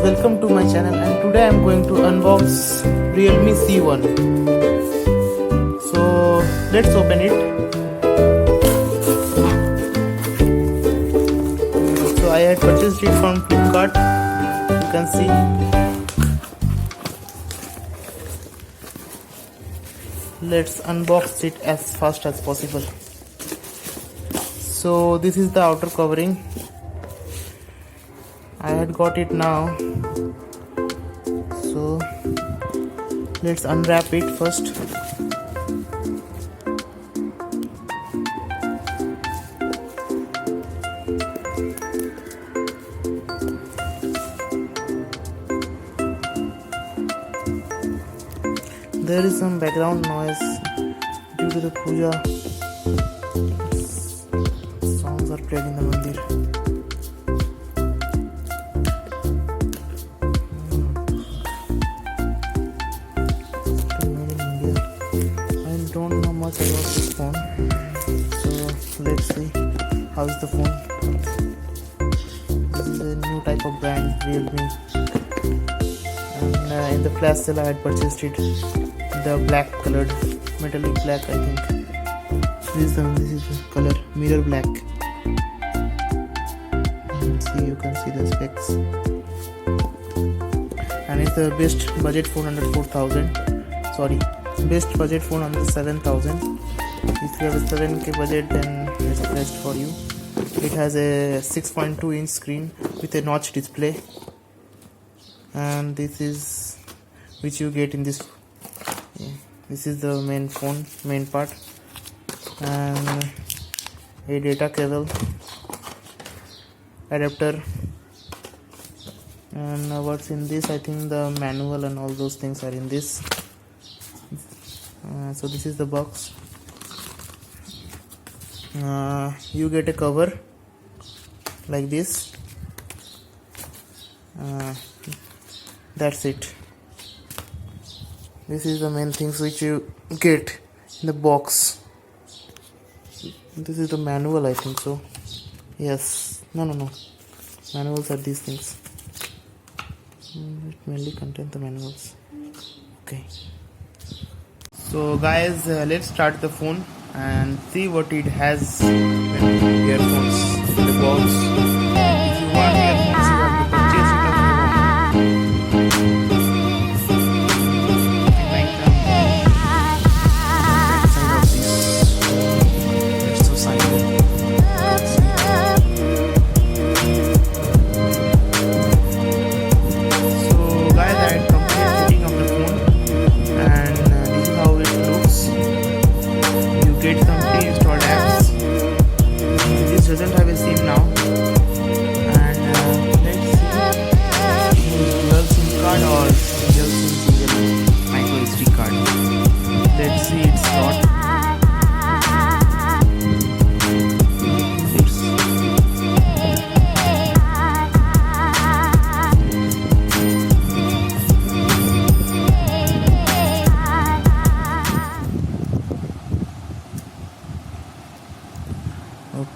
welcome to my channel, and today I am going to unbox Realme C1. So let's open it. So I had purchased it from Flipkart, you can see. Let's unbox it as fast as possible. So this is the outer covering. I had got it now, so let's unwrap it first. There is some background noise due to the puja. Songs are played in the mandir. I don't know much about this phone, so let's see how is the phone. This is a new type of brand, Realme, and in the flash sale I had purchased it, the black colored, metallic black, I think. This is the color, mirror black. See, you can see the specs, and it's the best budget phone under 4,000. Sorry, best budget phone under 7,000. If you have a 7k budget, then it's best for you. It has a 6.2 inch screen with a notch display, and this is which you get in this. This is the main part, and a data cable adapter. And what's in this? I think the manual and all those things are in this. So this is the box. You get a cover like this. That's it. This is the main things which you get in the box. This is the manual, I think so. Yes. No. Manuals are these things. It mainly contains the manuals. Okay. So guys, let's start the phone and see what it has. Earphones in the box. If you want earphones, you have to purchase it at doesn't have a SIM now, and let's see, dual SIM card or dual SIM micro SD card. Let's see its slot.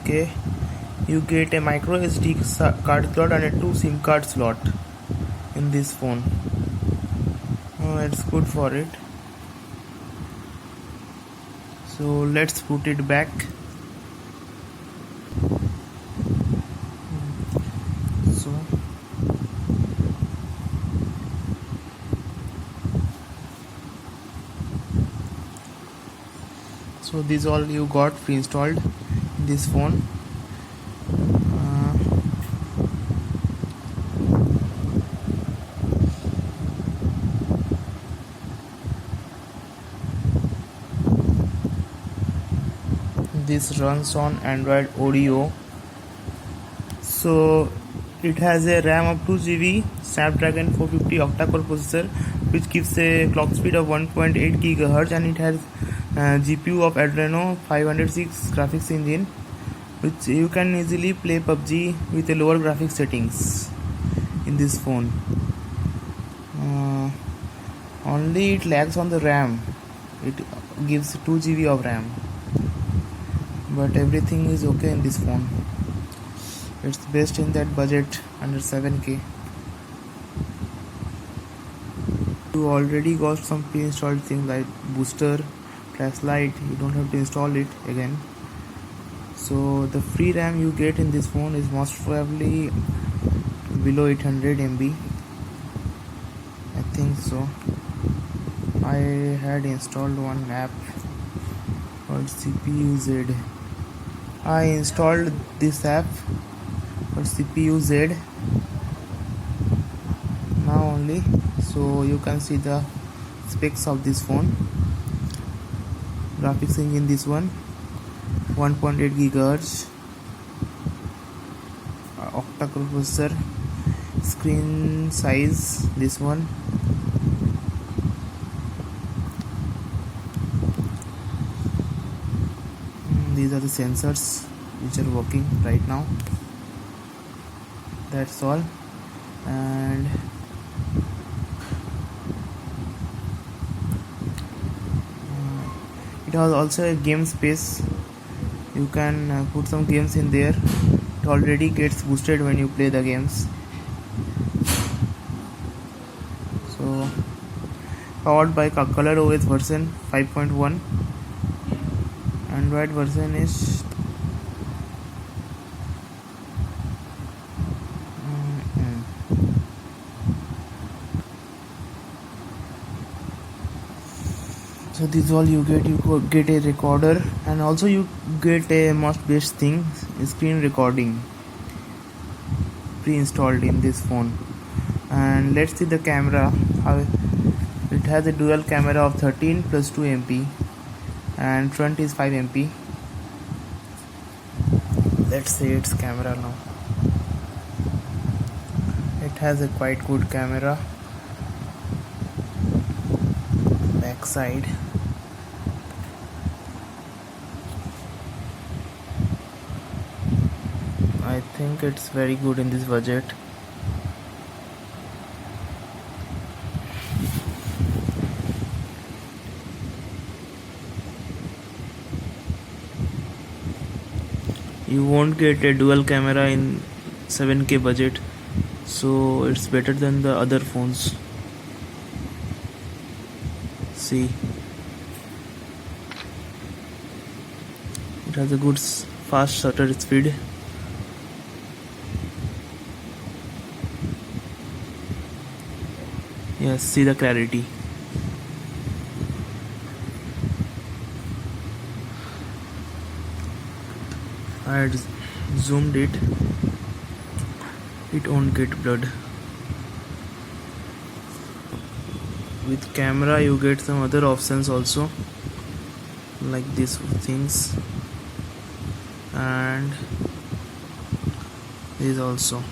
Okay, you get a micro SD card slot and a 2 SIM card slot in this phone. It's good for it. So let's put it back. So this all you got pre-installed in this phone. This runs on Android Oreo. So it has a RAM of 2 GB, Snapdragon 450 octa-core processor, which gives a clock speed of 1.8 GHz, and it has GPU of adreno 506 graphics engine, which you can easily play PUBG with a lower graphics settings in this phone. Only it lags on the RAM. It gives 2 GB of RAM, but everything is okay in this phone. It's best in that budget under 7k. You already got some pre-installed things like booster, flashlight. You don't have to install it again. So the free RAM you get in this phone is most probably below 800 MB. I think so. I had installed one app called CPU Z. I installed this app called CPU Z now only, so you can see the specs of this phone. Graphics engine this one, 1.8 GHz, octa-core processor, screen size this one. These are the sensors which are working right now. That's all. And it has also a game space. You can put some games in there. It already gets boosted when you play the games. So powered by ColorOS version 5.1. Android version is so this is all you get. You get a recorder, and also you get a most best thing, screen recording pre-installed in this phone. And let's see the camera. How it has a dual camera of 13 plus 2 MP and front is 5 MP. Let's see its camera now. It has a quite good camera. Back side. I think it's very good in this budget. You won't get a dual camera in 7K budget, so it's better than the other phones. See, it has a good fast shutter speed. Yes, see the clarity. I had zoomed it. It won't get blurred. With camera you get some other options also, like these things, and this also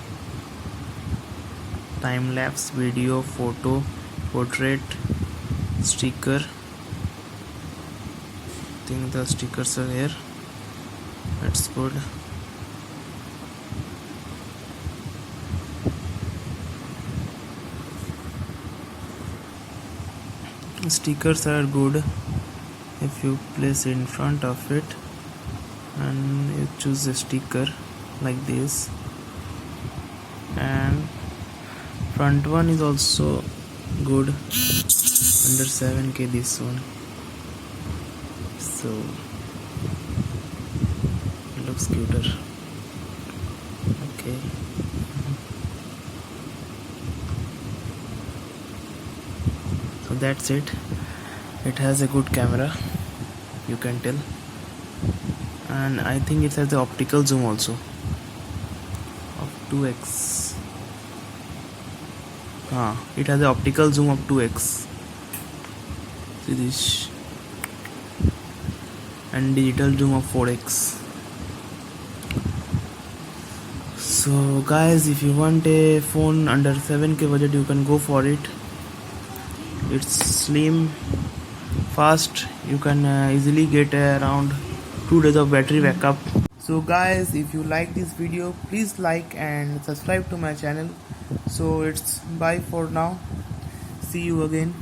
time-lapse video, photo, portrait, sticker. I think the stickers are here. That's good. Stickers are good if you place in front of it and you choose a sticker like this, and front one is also good, under 7K this one, so it looks cuter. Okay. So that's it. It has a good camera, you can tell, and I think it has the optical zoom also of 2x. It has the optical zoom of 2x. See this, and digital zoom of 4x. So guys, if you want a phone under 7K budget, you can go for it. It's slim, fast. You can easily get around 2 days of battery backup. So guys, if you like this video, please like and subscribe to my channel. So it's bye for now. See you again.